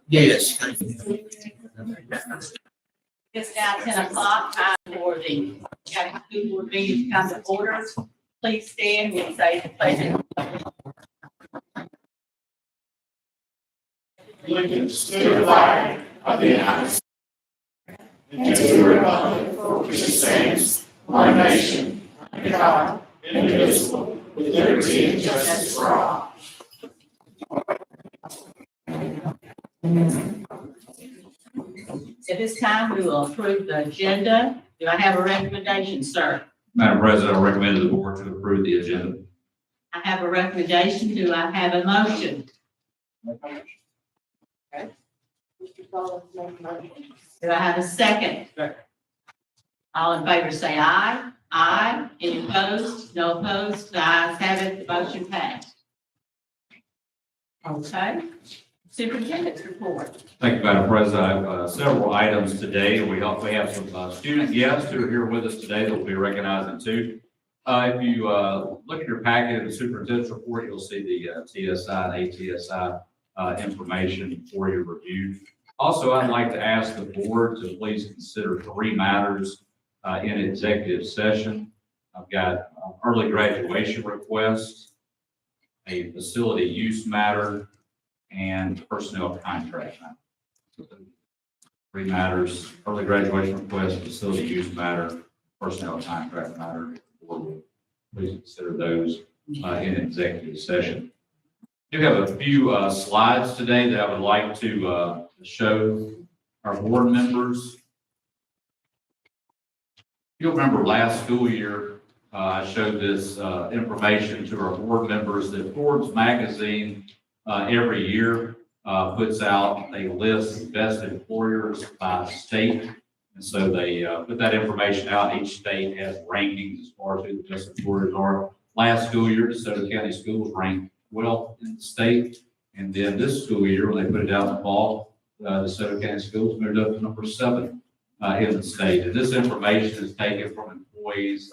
Yes. It's now 10 o'clock, time for the county school board meeting to come to order. Please stand and say the pledge. Allegiance to the flag of the United States and to the republic for which it stands, one nation, under God, indivisible, with liberty and justice for all. At this time, we will approve the agenda. Do I have a recommendation, sir? Madam President, I recommend to the board to approve the agenda. I have a recommendation. Do I have a motion? Okay. Do I have a second? All in favor say aye. Aye. Any opposed? No opposed. The ayes have it. The motion passed. Okay. Superintendent's report. Thank you, Madam President. I have several items today. We have some student guests who are here with us today that will be recognizing too. If you look at your packet of the superintendent's report, you'll see the TSI and ATSI information for your review. Also, I'd like to ask the board to please consider 3 matters in executive session. I've got early graduation requests, a facility use matter, and personnel contract matter. 3 matters: early graduation request, facility use matter, personnel contract matter. Please consider those in executive session. I do have a few slides today that I would like to show our board members. You'll remember last school year, I showed this information to our board members that Forbes magazine every year puts out a list of best employers by state. And so they put that information out. Each state has rankings as far as who the best employers are. Last school year, DeSoto County Schools ranked 12th in the state. And then this school year, when they put it out in the fall, DeSoto County Schools moved up to number 7 in the state. And this information is taken from employees,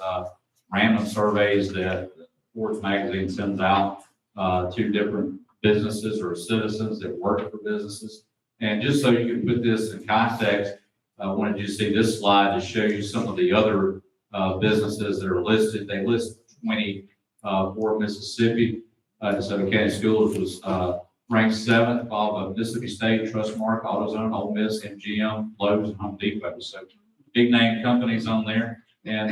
random surveys that Forbes magazine sends out to different businesses or citizens that work for businesses. And just so you can put this in context, I wanted you to see this slide to show you some of the other businesses that are listed. They list 20 for Mississippi. DeSoto County Schools was ranked 7th, followed by Mississippi State, Trustmark, AutoZone, Ole Miss, MGM, Lowe's, and Home Depot. So big name companies on there. And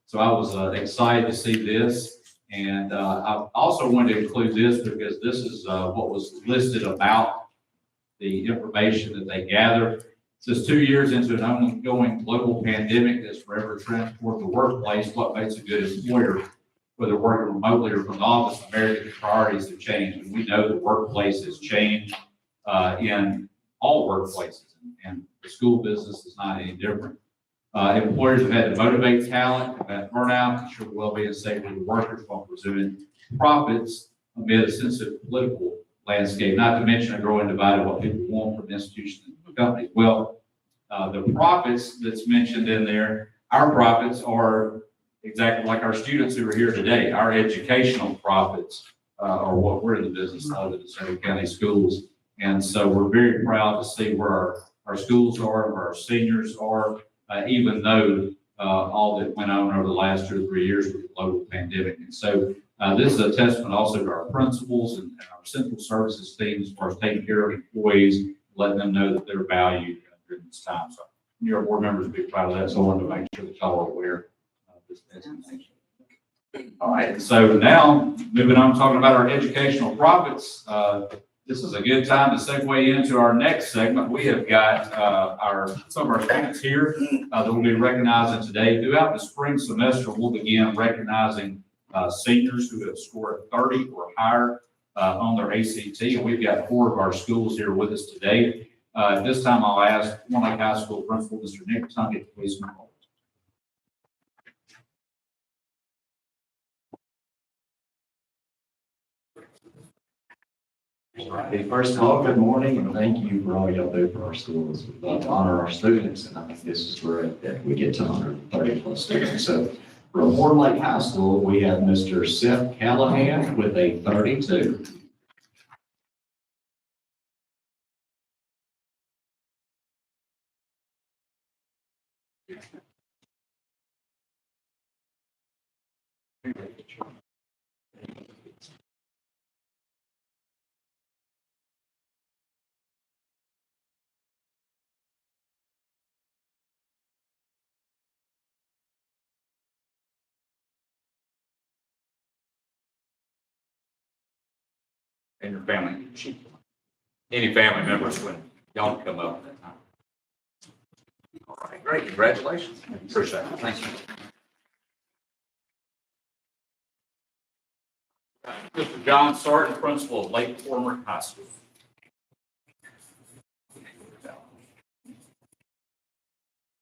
so I was excited to see this. And I also wanted to include this because this is what was listed about the information that they gathered. It says 2 years into an ongoing global pandemic that's forever transformed the workplace, what makes a good employer? Whether working remotely or from the office, American priorities have changed. And we know the workplace has changed in all workplaces, and the school business is not any different. Employers have had to motivate talent, combat burnout, ensure the well-being and safety of the workers while pursuing profits amid a sensitive political landscape, not to mention a growing divide of what people want from institutions and companies. Well, the profits that's mentioned in there, our profits are exactly like our students who are here today. Our educational profits are what we're in the business of at the DeSoto County Schools. And so we're very proud to see where our schools are, where our seniors are, even though all that went on over the last 2 or 3 years with the global pandemic. And so this is a testament also to our principals and our central services team as far as taking care of employees, letting them know that they're valued during this time. So your board members will be proud of that. So I wanted to make sure that y'all are aware of this designation. All right, so now moving on, talking about our educational profits. This is a good time to segue into our next segment. We have got some of our students here that will be recognizing today. Throughout the spring semester, we'll begin recognizing seniors who have scored 30 or higher on their ACT. And we've got 4 of our schools here with us today. At this time, I'll ask One Lake High School Principal, Mr. Nick Tunkett, to please come forward. First of all, good morning, and thank you for all y'all do for our schools. We love to honor our students, and I think this is great that we get to honor 30+ students. So from One Lake High School, we have Mr. Seth Callahan with a 32. And your family. Any family members when y'all come up at that time. All right, great, congratulations. Appreciate it, thank you. Mr. John Sarton, principal of Lake Former High School.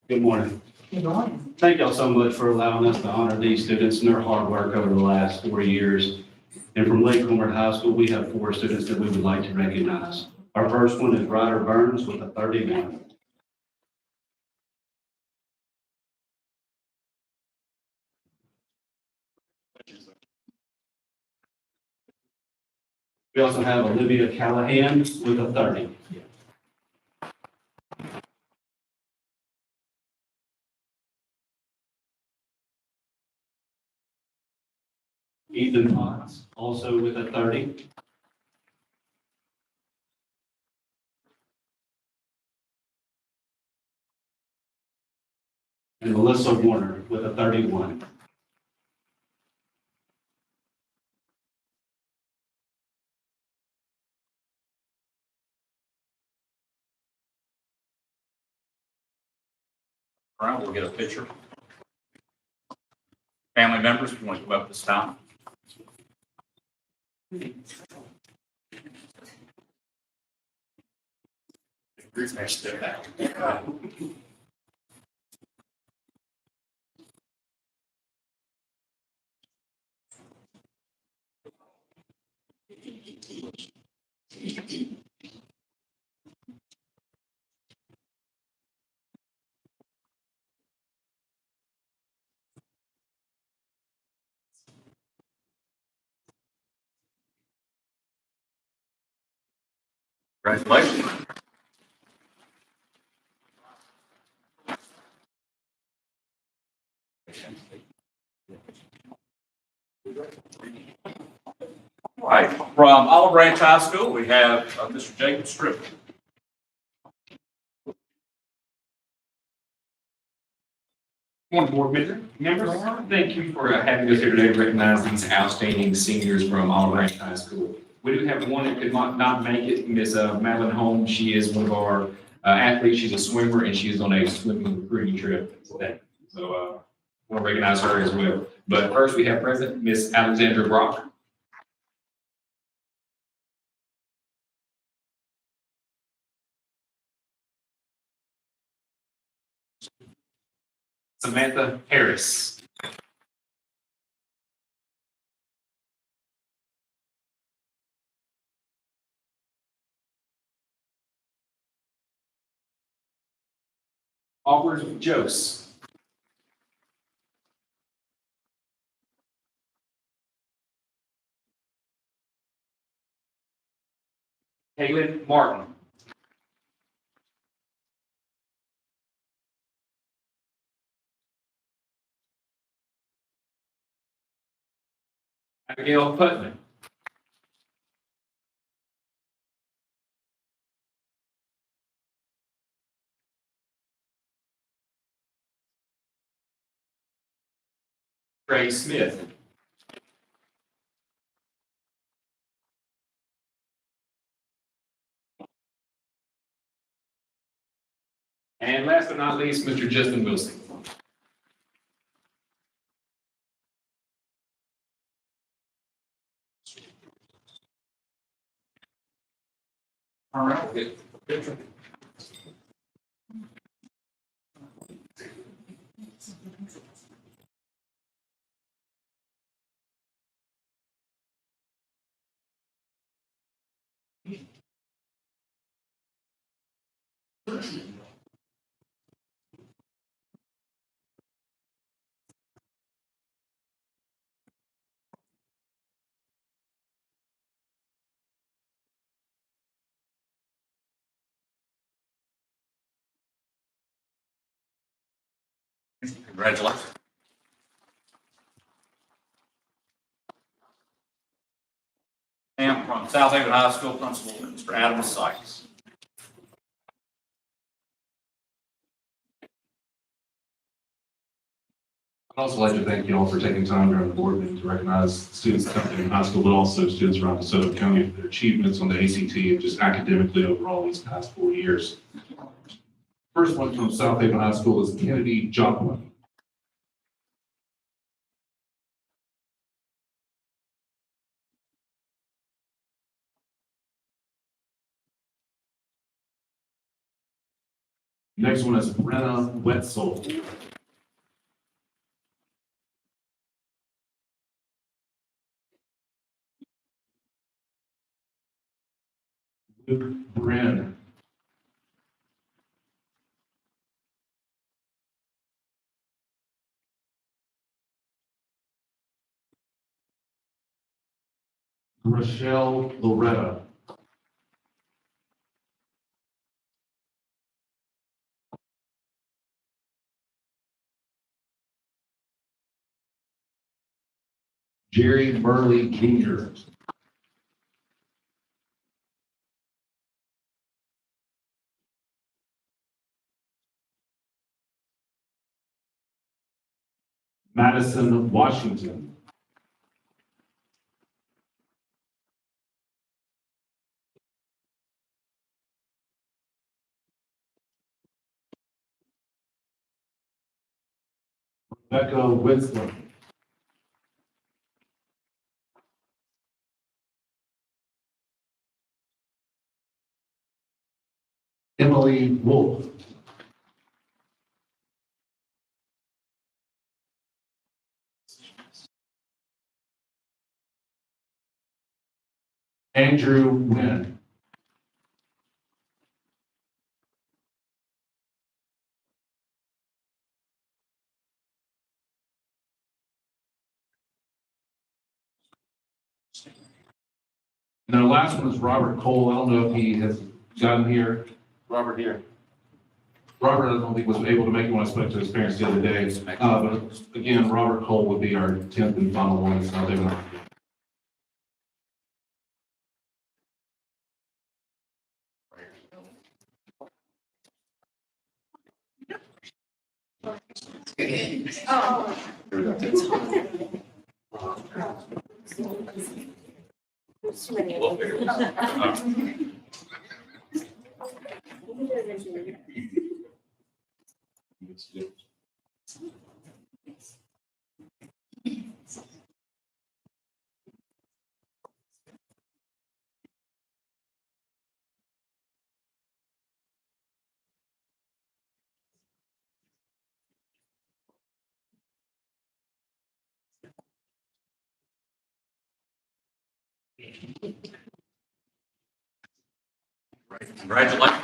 Good morning. Good morning. Thank y'all so much for allowing us to honor these students and their hard work over the last 4 years. And from Lake Cornwall High School, we have 4 students that we would like to recognize. Our first one is Ryder Burns with a 31. We also have Olivia Callahan with a 30. Ethan Potts, also with a 30. And Melissa Warner with a 31. All right, we'll get a picture. Family members, if you want to come up this time. Congratulations. All right, from Olive Branch High School, we have Mr. Jacob Strip. Morning, board members. Thank you for having us here today to recognize these outstanding seniors from Olive Branch High School. We do have one that could not make it, Miss Madeline Holmes. She is one of our athletes. She's a swimmer, and she is on a swimming recruiting trip today. So I want to recognize her as well. But first, we have present Miss Alexandra Brock. Samantha Harris. Aubrey Jose. Kaylin Martin. Abigail Putnam. Trey Smith. And last but not least, Mr. Justin Wilson. All right, good. Good. Congratulations. Stamp from South Haven High School Principal, Mr. Adam Sykes. I'd also like to thank you all for taking time during the board meeting to recognize students at South Haven High School, but also students around DeSoto County for their achievements on the ACT and just academically overall these past 4 years. First one from South Haven High School is Kennedy Joplin. Next one is Brenna Wetzel. Luke Brin. Rochelle Loretta. Jerry Burley Jr. Madison Washington. Rebecca Winslow. Emily Wolf. Andrew Wynn. And then the last one is Robert Cole. I don't know if he has gotten here. Robert here. Robert, I don't think was able to make it when I spoke to his parents the other day. But again, Robert Cole would be our 10th and final one. So they're not. Congratulations.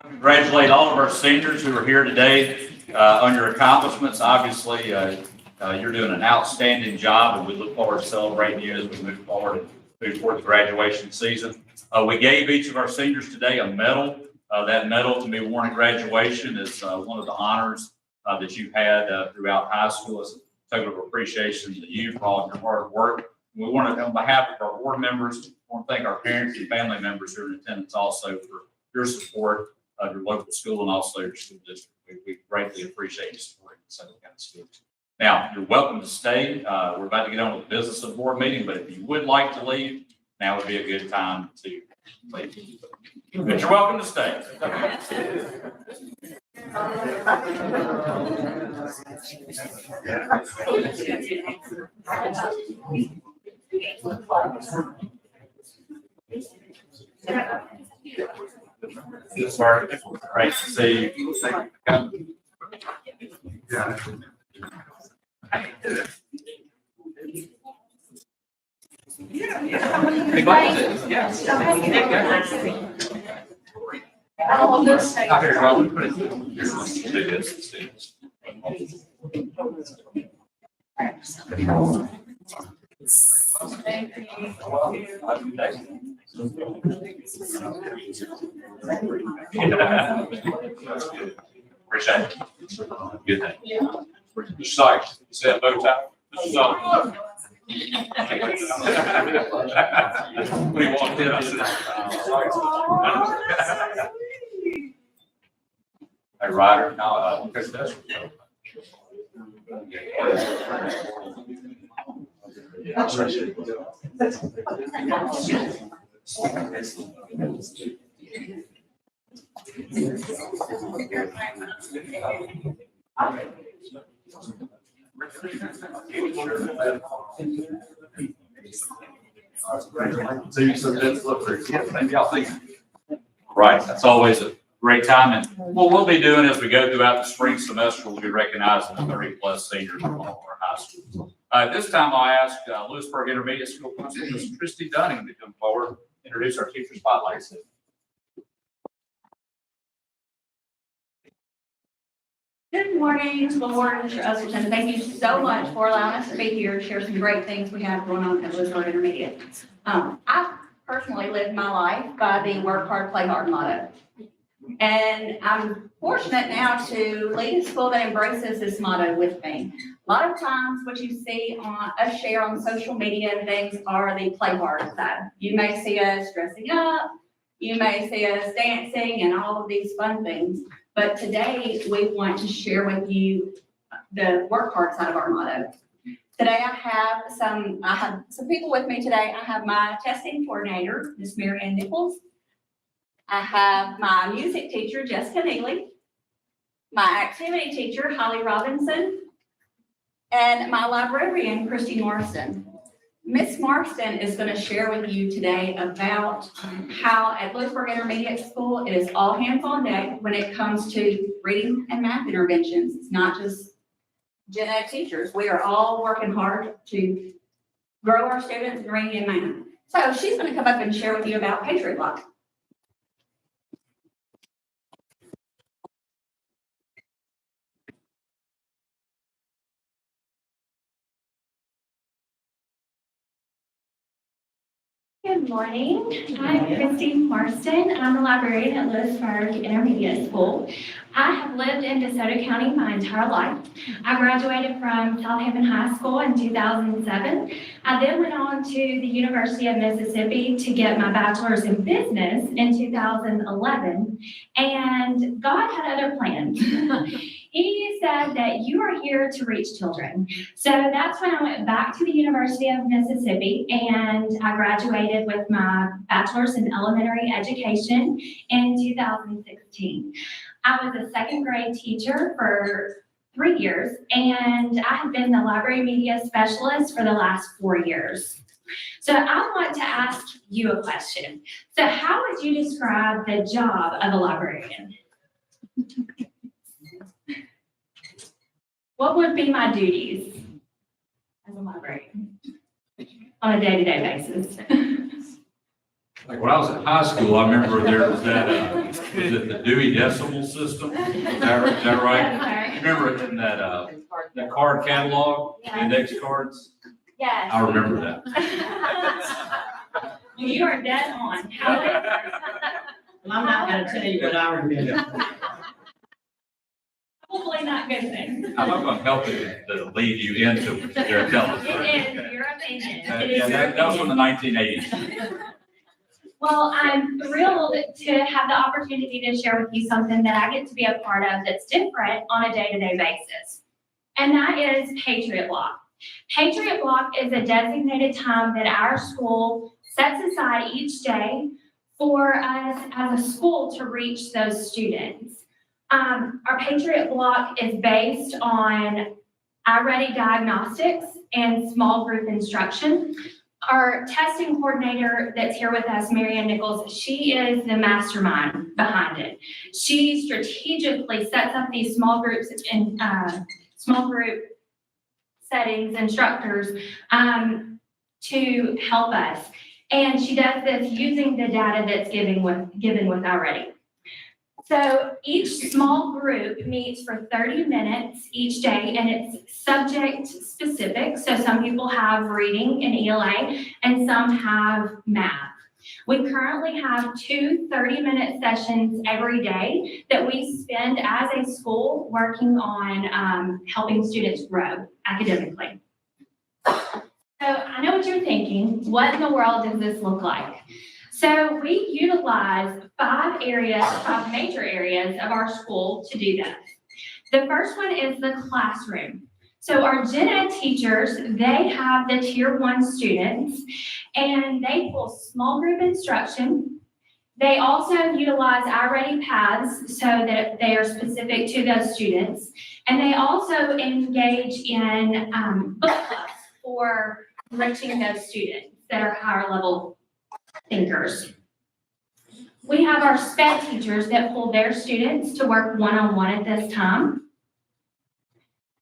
Congratulate all of our seniors who are here today on your accomplishments. Obviously, you're doing an outstanding job, and we look forward to celebrating you as we move forward toward the graduation season. We gave each of our seniors today a medal. That medal to be worn at graduation is one of the honors that you've had throughout high school. It's a token of appreciation to you for all of your hard work. We want to, on behalf of our board members, want to thank our parents and family members who are in attendance also for your support of your local school and also your school district. We greatly appreciate your support in Southern County Schools. Now, you're welcome to stay. We're about to get on with the business of the board meeting, but if you would like to leave, now would be a good time to leave. But you're welcome to stay. Sorry. Great to see you. Yeah. Appreciate it. Good thing. Mr. Sykes, you said bow tie? Mr. Sullivan? What do you want to Hey, Ryder, no, because that's. Right, that's always a great time, and what we'll be doing as we go throughout the spring semester, we'll be recognizing the 30-plus seniors from all of our high schools. This time I'll ask Lewisburg Intermediate School Principal, Ms. Christy Dunning, to come forward, introduce our teacher spotlight. Good morning, school board, Mr. Usleton. Thank you so much for allowing us to be here, share some great things we have going on at Lewisburg Intermediate. I personally lived my life by the work hard, play hard motto. And I'm fortunate now to lead a school that embraces this motto with me. A lot of times what you see on us share on social media and things are the play hard side. You may see us dressing up, you may see us dancing and all of these fun things. But today we want to share with you the work hard side of our motto. Today I have some people with me today. I have my testing coordinator, Miss Marianne Nichols. I have my music teacher, Jessica Neely, my activity teacher, Holly Robinson, and my librarian, Christy Marston. Miss Marston is going to share with you today about how at Lewisburg Intermediate School, it is all hands on deck when it comes to reading and math interventions. It's not just gen ed teachers. We are all working hard to grow our students in reading and math. So she's going to come up and share with you about Patriot Block. Good morning. I'm Christy Marston. I'm a librarian at Lewisburg Intermediate School. I have lived in DeSoto County my entire life. I graduated from Southampton High School in 2007. I then went on to the University of Mississippi to get my bachelor's in business in 2011, and God had other plans. He said that you are here to reach children. So that's when I went back to the University of Mississippi and I graduated with my bachelor's in elementary education in 2016. I was a second grade teacher for 3 years and I have been the library media specialist for the last 4 years. So I want to ask you a question. So how would you describe the job of a librarian? What would be my duties as a librarian on a day-to-day basis? Like when I was in high school, I remember there was that, was it the Dewey Decimal System? Is that right? Remember it in that card catalog, index cards? Yes. I remember that. You are dead on. Well, I'm not gonna tell you what I remember. Hopefully not good things. I'm not going to help it to lead you into what they're telling us. It is your opinion. It is Yeah, your that was from the opinion. 1980s. Well, I'm thrilled to have the opportunity to share with you something that I get to be a part of that's different on a day-to-day basis. And that is Patriot Block. Patriot Block is a designated time that our school sets aside each day for us as a school to reach those students. Our Patriot Block is based on iReady diagnostics and small group instruction. Our testing coordinator that's here with us, Marianne Nichols, she is the mastermind behind it. She strategically sets up these small groups and small group settings, instructors to help us. And she does this using the data that's given with iReady. So each small group meets for 30 minutes each day, and it's subject specific. So some people have reading and ELA, and some have math. We currently have 2 30-minute sessions every day that we spend as a school working on helping students grow academically. So I know what you're thinking. What in the world does this look like? So we utilize 5 major areas of our school to do this. The first one is the classroom. So our gen ed teachers, they have the tier 1 students, and they pull small group instruction. They also utilize our Ready Paths so that they are specific to those students. And they also engage in book clubs for enriching those students that are higher level thinkers. We have our SPED teachers that pull their students to work one-on-one at this time.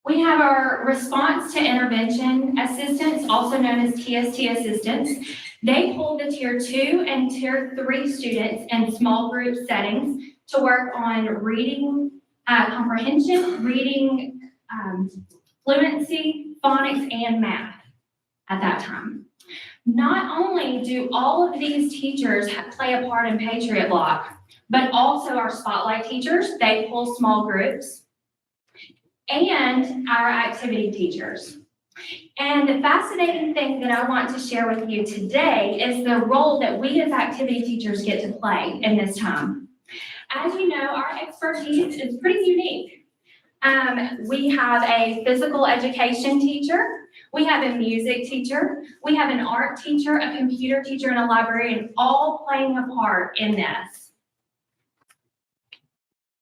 We have our response to intervention assistants, also known as TST assistants. They pull the tier 2 and tier 3 students in small group settings to work on reading comprehension, reading fluency, phonics, and math at that time. Not only do all of these teachers play a part in Patriot Block, but also our spotlight teachers, they pull small groups, and our activity teachers. And the fascinating thing that I want to share with you today is the role that we as activity teachers get to play in this time. As you know, our expertise is pretty unique. We have a physical education teacher, we have a music teacher, we have an art teacher, a computer teacher, and a librarian, all playing a part in this.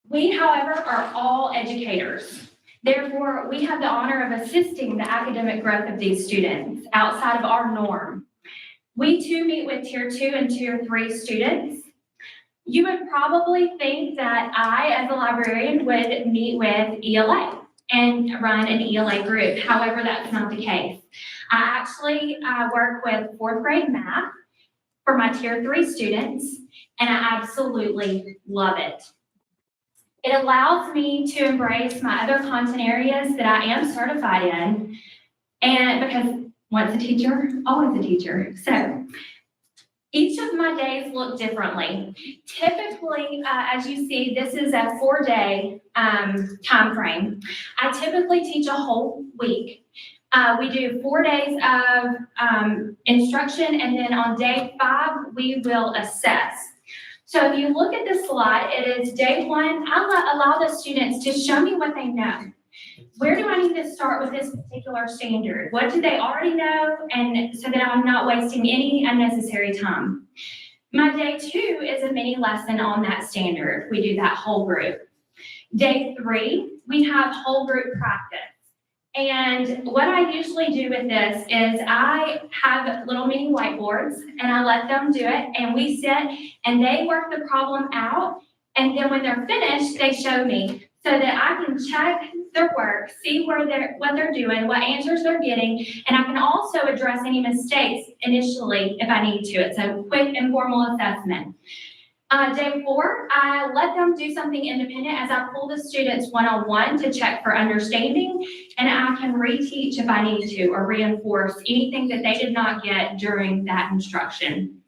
We, however, are all educators. Therefore, we have the honor of assisting the academic growth of these students outside of our norm. We too meet with tier 2 and tier 3 students. You would probably think that I, as a librarian, would meet with ELA and run an ELA group. However, that's not the case. I actually work with 4th grade math for my tier 3 students, and I absolutely love it. It allows me to embrace my other content areas that I am certified in, and because once a teacher, always a teacher. So each of my days look differently. Typically, as you see, this is a 4-day time frame. I typically teach a whole week. We do 4 days of instruction, and then on day 5, we will assess. So if you look at the slide, it is day 1. I allow the students to show me what they know. Where do I need to start with this particular standard? What do they already know? And so that I'm not wasting any unnecessary time. My day 2 is a mini lesson on that standard. We do that whole group. Day 3, we have whole group practice. And what I usually do with this is I have little mini whiteboards and I let them do it, and we sit and they work the problem out, and then when they're finished, they show me so that I can check their work, see what they're doing, what answers they're getting, and I can also address any mistakes initially if I need to. It's a quick informal assessment. Day 4, I let them do something independent as I pull the students one-on-one to check for understanding, and I can reteach if I need to or reinforce anything that they did not get during that instruction.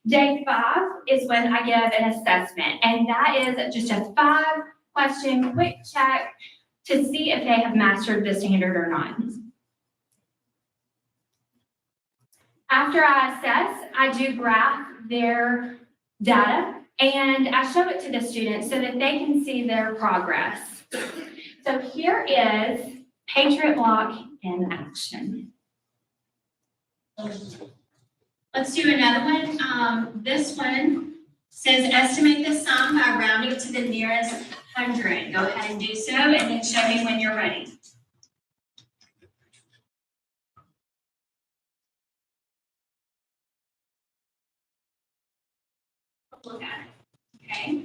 Day 5 is when I give an assessment, and that is just a 5-question quick check to see if they have mastered the standard or not. After I assess, I do graph their data, and I show it to the students so that they can see their progress. So here is Patriot Block in action. Let's do another one. This one says estimate the sum by rounding to the nearest 100. Go ahead and do so, and then show me when you're ready. Look at it, okay?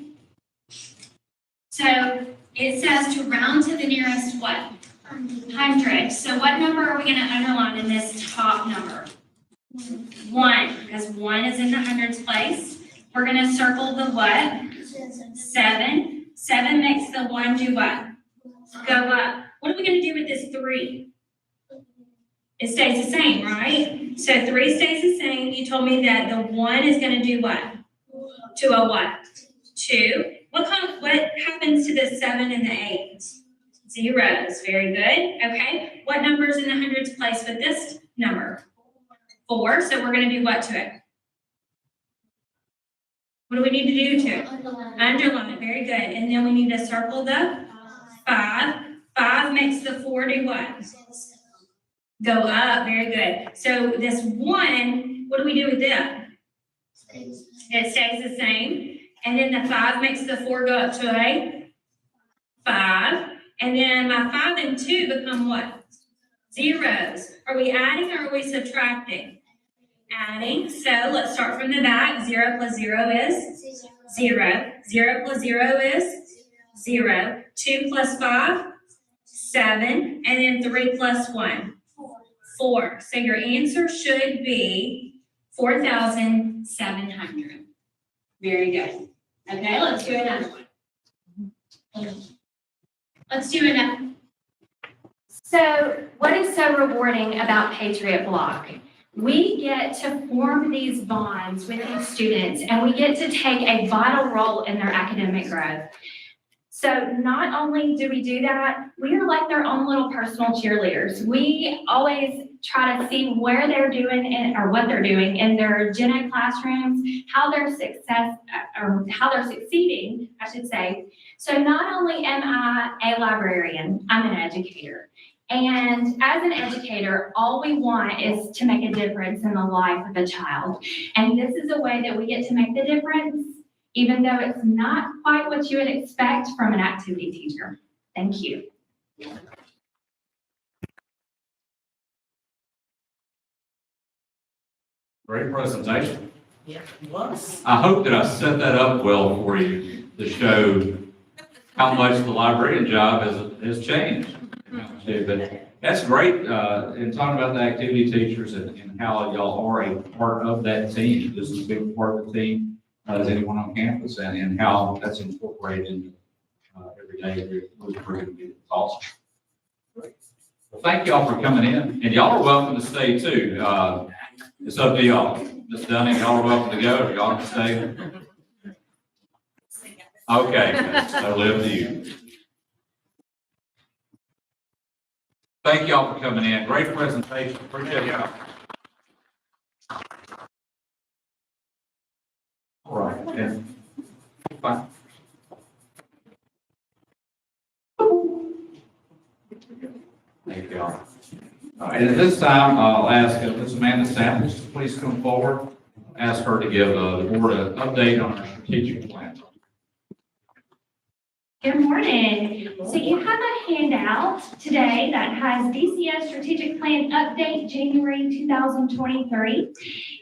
So it says to round to the nearest what? 100. So what number are we going to underline in this top number? 1, because 1 is in the hundreds place. We're going to circle the what? 7. 7 makes the 1 do what? Go up. What are we going to do with this 3? It stays the same, right? So 3 stays the same. You told me that the 1 is gonna do what? To a what? 2. What happens to the 7 and the 8? Zeros. Very good. Okay. What number's in the hundreds place with this number? 4. So we're gonna do what to it? What do we need to do to it? Underline. Very good. And then we need to circle the 5. 5 makes the 4 do what? Go up. Very good. So this 1, what do we do with it? It stays the same. And then the 5 makes the 4 go up to a 5. And then my 5 and 2 become what? Zeros. Are we adding or are we subtracting? Adding. So let's start from the back. 0 plus 0 is 0. 0 plus 0 is 0. 2 plus 5, 7. And then 3 plus 1, 4. So your answer should be 4,700. Very good. Okay, let's do another one. Let's do another. So what is so rewarding about Patriot Block? We get to form these bonds with these students and we get to take a vital role in their academic growth. So not only do we do that, we are like their own little personal cheerleaders. We always try to see where they're doing or what they're doing in their Gen Ed classrooms, how they're succeeding, I should say. So not only am I a librarian, I'm an educator. And as an educator, all we want is to make a difference in the life of a child. And this is a way that we get to make the difference, even though it's not quite what you would expect from an activity teacher. Thank you. Great presentation. Yeah, it was. I hope that I set that up well for you to show how much the librarian job has changed. But that's great, in talking about the activity teachers and how y'all are a part of that team, just as big part of the team as anyone on campus, and how that's incorporated into every day. It's awesome. Well, thank y'all for coming in, and y'all are welcome to stay too. It's up to y'all. Ms. Dunning, y'all are welcome to go, or y'all can stay. Okay, that'll live to you. Thank y'all for coming in. Great presentation. Appreciate y'all. All right. And fine. Thank y'all. All right. And at this time, I'll ask Ms. Amanda Samples to please come forward. Ask her to give the board an update on our strategic plan. Good morning. So you have a handout today that has DCS Strategic Plan Update January 2023.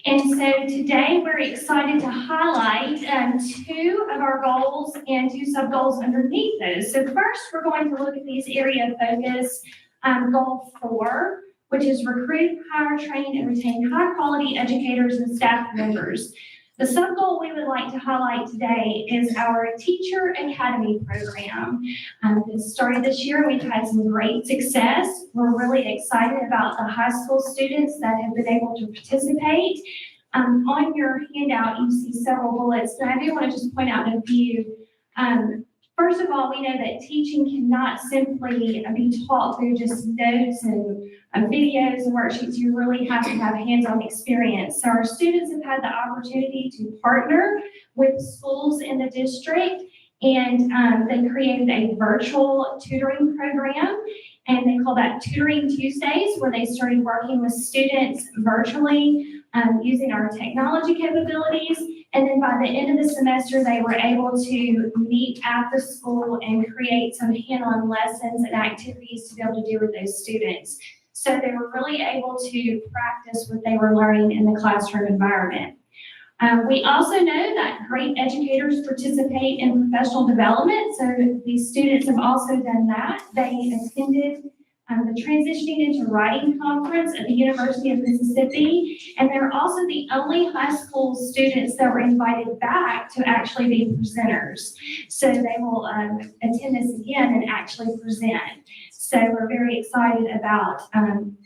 And so today we're excited to highlight 2 of our goals and 2 sub-goals underneath those. So first, we're going to look at these area of focus, goal 4, which is recruit, hire, train, and retain high-quality educators and staff members. The sub-goal we would like to highlight today is our Teacher Academy program. This started this year. We've had some great success. We're really excited about the high school students that have been able to participate. On your handout, you see several bullets, and I do want to just point out a few. First of all, we know that teaching cannot simply be taught through just notes and videos and worksheets. You really have to have hands-on experience. So our students have had the opportunity to partner with schools in the district, and they created a virtual tutoring program, and they call that Tutoring Tuesdays, where they started working with students virtually using our technology capabilities. And then by the end of the semester, they were able to meet at the school and create some hand-on lessons and activities to be able to do with those students. So they were really able to practice what they were learning in the classroom environment. We also know that great educators participate in professional development. So these students have also done that. They attended the Transitioning into Writing Conference at the University of Mississippi, and they're also the only high school students that were invited back to actually be presenters. So they will attend this again and actually present. So we're very excited about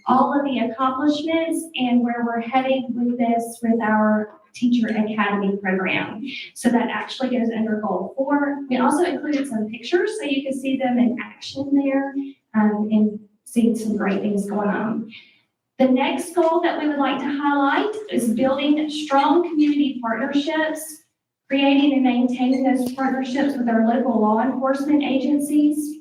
all of the accomplishments and where we're headed with this with our Teacher Academy program. So that actually goes under goal 4. We also included some pictures so you can see them in action there and see some great things going on. The next goal that we would like to highlight is building strong community partnerships, creating and maintaining those partnerships with our local law enforcement agencies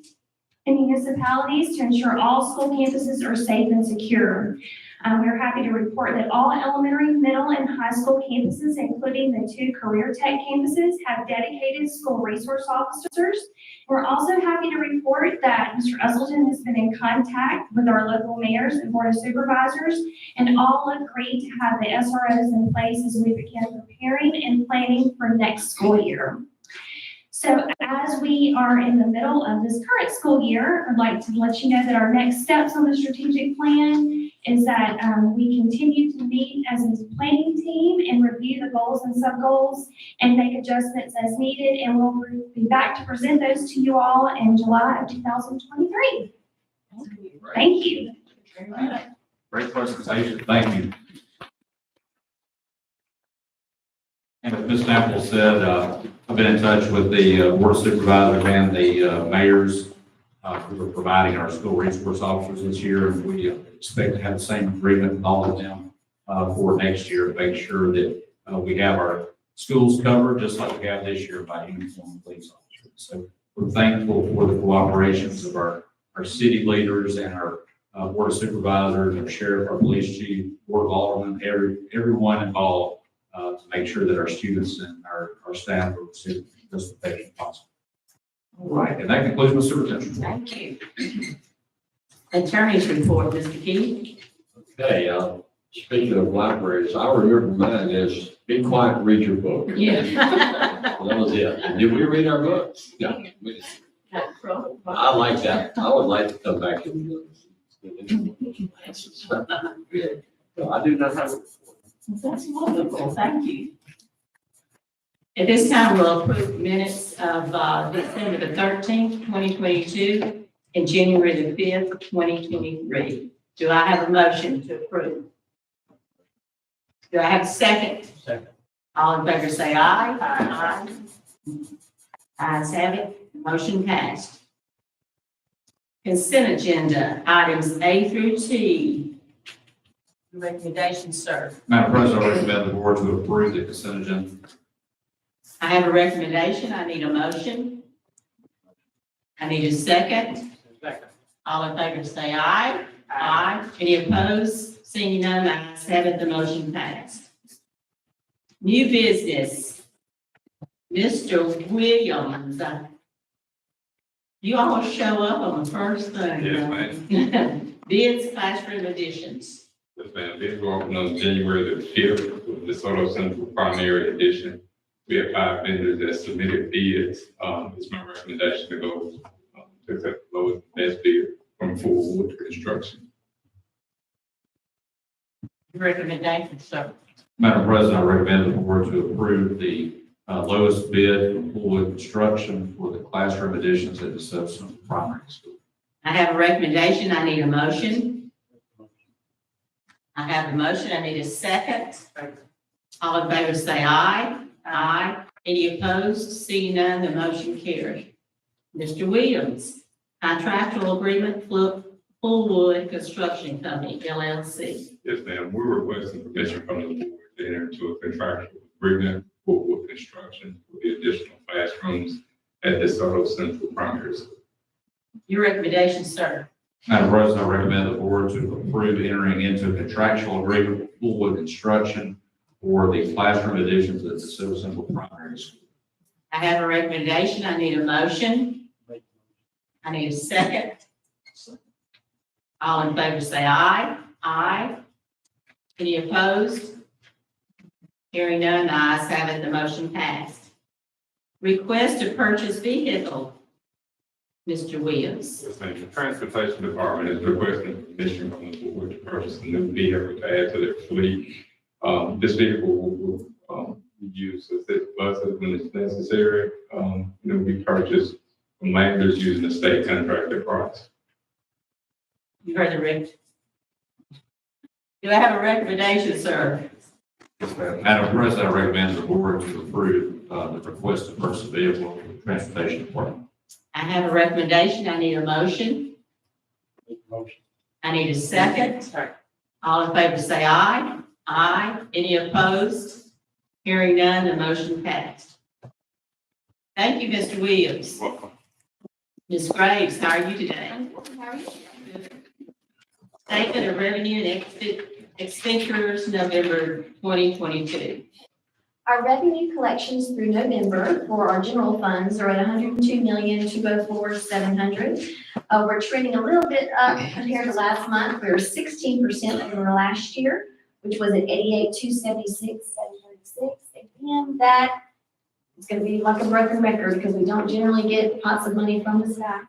and municipalities to ensure all school campuses are safe and secure. We're happy to report that all elementary, middle, and high school campuses, including the 2 career tech campuses, have dedicated school resource officers. We're also happy to report that Mr. Usselton has been in contact with our local mayors and board of supervisors, and all agreed to have the SROs in place as we begin preparing and planning for next school year. So as we are in the middle of this current school year, I'd like to let you know that our next steps on the strategic plan is that we continue to meet as a planning team and review the goals and sub-goals and make adjustments as needed, and we'll be back to present those to you all in July of 2023. Thank you. Great presentation. Thank you. And as Ms. Sample said, I've been in touch with the board of supervisors and the mayors who are providing our school resource officers this year. And we expect to have the same agreement with all of them for next year to make sure that we have our schools covered just like we have this year by uniformed police officers. So we're thankful for the cooperations of our city leaders and our board of supervisors, our sheriff, our police chief, board of aldermen, everyone involved to make sure that our students and our staff are receiving as effective as possible. All right, and that concludes my superintendent's report. Thank you. Attorney's report, Mr. Key. Okay, speaking of libraries, I remember mine is be quiet and read your book. Yeah. That was it. And did we read our books? Yeah. I like that. I would like to come back and I do not have. That's wonderful. Thank you. At this time, we'll approve minutes of December the 13th, 2022 and January the 5th, 2023. Do I have a motion to approve? Do I have a second? Second. All in favor say aye. Aye. Ayes have it. Motion passed. Consent agenda, items A through T. Recommendation, sir. Madam President, I recommend the board to approve the consent agenda. I have a recommendation. I need a motion. I need a second. Second. All in favor say aye. Aye. Any opposed? Seeing none, ayes have it. The motion passed. New business. Mr. Williams. You all show up on the first thing. Yes, ma'am. Bids, classroom additions. Yes, ma'am. Bids were opened on January the 5th with the DeSoto Central Primary Edition. We have 5 vendors that submitted bids. It's my recommendation to go to accept the lowest and best bid from Full Wood Construction. Recommendation, sir. Madam President, I recommend the board to approve the lowest bid from Fullwood Construction for the classroom additions at the DeSoto Primary School. I have a recommendation. I need a motion. I have a motion. I need a second. All in favor say aye. Aye. Any opposed? Seeing none, the motion carried. Mr. Williams, contractual agreement, Fullwood Construction Company, LLC. Yes, ma'am. We're requesting permission from the board to enter into a contractual agreement for Wood Construction for the additional classrooms at DeSoto Central Primary School. Your recommendation, sir. Madam President, I recommend the board to approve entering into a contractual agreement with Fullwood Construction for the classroom additions at the DeSoto Central Primary School. I have a recommendation. I need a motion. I need a second. All in favor say aye. Aye. Any opposed? Hearing none, the ayes have it. The motion passed. Request to purchase vehicle. Mr. Williams. Yes, ma'am. The Transportation Department is requesting permission from the board to purchase a new vehicle to add to their fleet. This vehicle will be used to assist buses when it's necessary. It will be purchased from landers using the state contractor price. You heard the do I have a recommendation, sir? Yes, ma'am. Madam President, I recommend the board to approve the request to purchase a vehicle for the transportation department. I have a recommendation. I need a motion. I need a second. All in favor say aye. Aye. Any opposed? Hearing none, the motion passed. Thank you, Mr. Williams. Welcome. Ms. Graves, how are you today? How are you? Statement of revenue and expenditures, November 2022. Our revenue collections through November for our general funds are at $102,204,700. We're trending a little bit up compared to last month. We were 16% over last year, which was at $88,276,736. Again, that is going to be like a broken record because we don't generally get pots of money from the staff.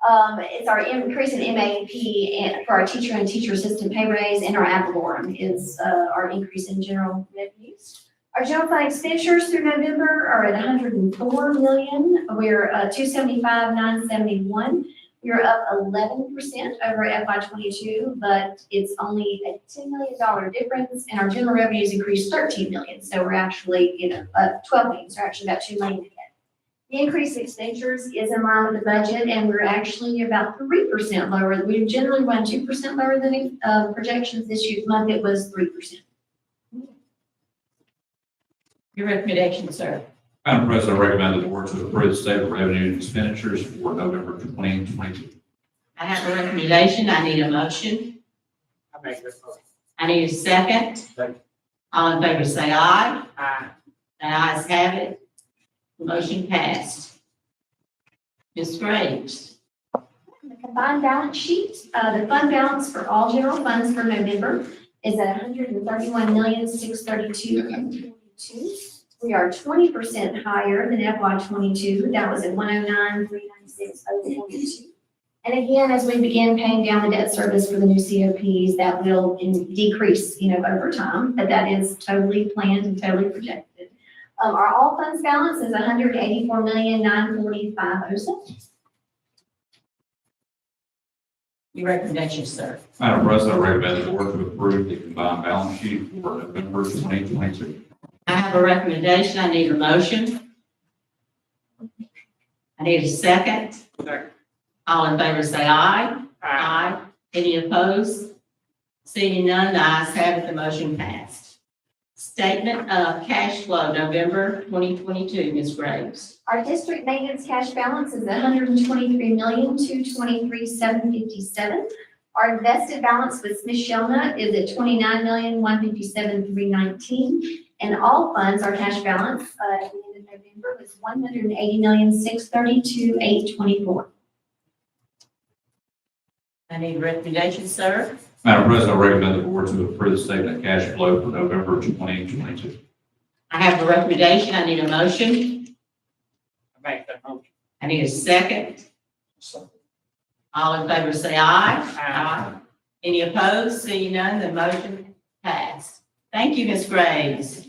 It's our increase in MAP and for our teacher and teacher assistant pay raise, and our ad valorem is our increase in general revenues. Our general fund expenditures through November are at $104 million. We're $275,971. We're up 11% over FY22, but it's only a $10 million difference, and our general revenues increased $13 million. So we're actually, $12 million. So we're actually about $2 million ahead. The increase in expenditures is in line with the budget, and we're actually about 3% lower. We generally run 2% lower than projections. This month it was 3%. Your recommendation, sir. Madam President, I recommend the board to approve the statement of revenue and expenditures for November 2022. I have a recommendation. I need a motion. I need a second. All in favor say aye. Aye. The ayes have it. The motion passed. Ms. Graves. The combined balance sheet, the fund balance for all general funds for November is at $131,632,222. We are 20% higher than FY22. That was at $109,396,042. And again, as we begin paying down the debt service for the new COPs, that will decrease, over time, but that is totally planned and totally projected. Our all funds balance is $184,945,007. Your recommendation, sir. Madam President, I recommend the board to approve the combined balance sheet for November 2022. I have a recommendation. I need a motion. I need a second. All in favor say aye. Aye. Any opposed? Seeing none, the ayes have it. The motion passed. Statement of cash flow, November 2022, Ms. Graves. Our district maintenance cash balance is $123,223,757. Our invested balance with Smith Shellnut is at $29,157,319. And all funds, our cash balance at the end of November was $180,632,824. I need a recommendation, sir. Madam President, I recommend the board to approve the statement of cash flow for November 2022. I have a recommendation. I need a motion. I make that motion. I need a second. All in favor say aye. Aye. Any opposed? Seeing none, the motion passed. Thank you, Ms. Graves.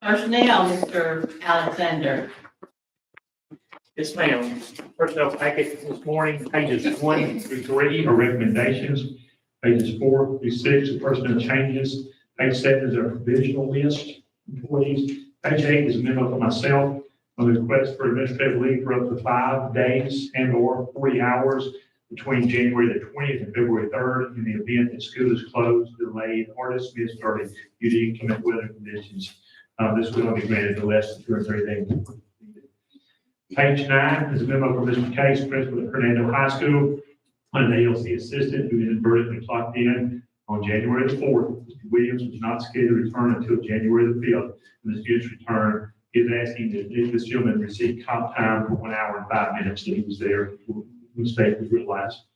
Personnel, Mr. Alexander. Yes, ma'am. Personnel packet this morning, pages 1 through 3 are recommendations. Pages 4 through 6 are personnel changes. Page 7 is our provisional list employees. Page 8 is a memo for myself on the request for administrative leave for up to 5 days and/or 40 hours between January the 20th and February 3rd in the event that school is closed, delayed, or dismissed early due to inclement weather conditions. This will not be granted to less than 2 or 3 days. Page 9 is a memo from Mr. Case, principal at Fernando High School, on an ALC assistant who is inadvertently clocked in on January the 4th. Mr. Williams was not scheduled to return until January the 5th. When the student's return, he is asking that if this gentleman received comp time for 1 hour and 5 minutes that he was there. Mistake was realized.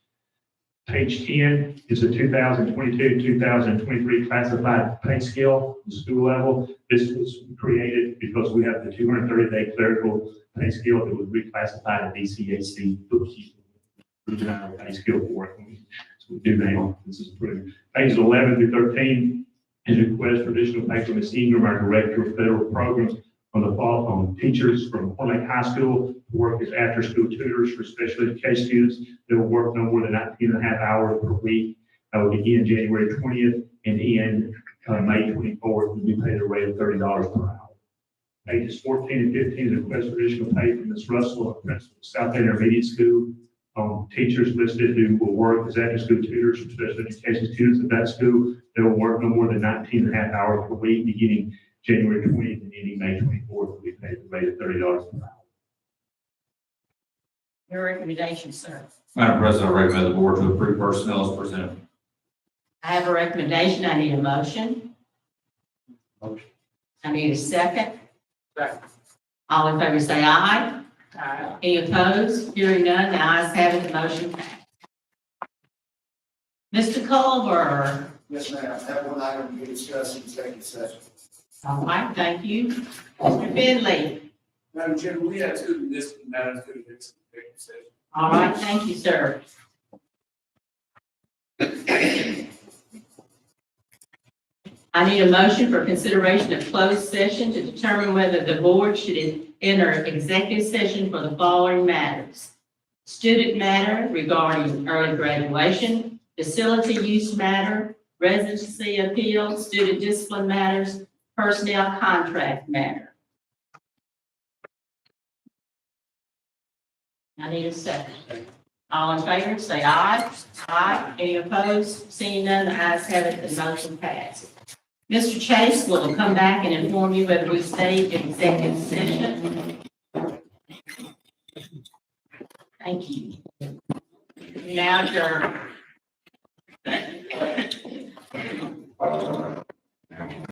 Page 10 is a 2022-2023 classified pay scale at the school level. This was created because we have the 230-day clerical pay scale that was reclassified at DCAC pay scale for it. So we do now. This is approved. Pages 11 through 13 is a request for additional pay from Ms. Ingram, our Director of Federal Programs, on teachers from Horn Lake High School to work as after-school tutors for special education students. They will work no more than 19 and a half hours per week. That will begin January 20th and end May 24th, and be paid a rate of $30 per hour. Ages 14 and 15 request for additional pay from Ms. Russell, a principal of South End Intermediate School. Teachers listed who will work as after-school tutors for special education students at that school. They will work no more than 19 and a half hours per week, beginning January 20th and ending May 24th, will be paid the rate of $30 per hour. Your recommendation, sir. Madam President, I recommend the board to approve personnel as presented. I have a recommendation. I need a motion. Motion. I need a second. Second. All in favor say aye. Aye. Any opposed? Hearing none, the ayes have it, the motion passed. Mr. Culver. Yes, ma'am. I have one item to discuss in executive session. All right, thank you. Mr. Finley. Madam Chairman, we have two municipal matters to the executive session. All right, thank you, sir. I need a motion for consideration of closed session to determine whether the board should enter executive session for the following matters. Student matter regarding early graduation, facility use matter, residency appeal, student discipline matters, personnel contract matter. I need a second. All in favor, say aye. Aye. Any opposed? Seeing none, the ayes have it, the motion passes. Mr. Chase will come back and inform you whether we stay in executive session. Thank you. Now, adjourn.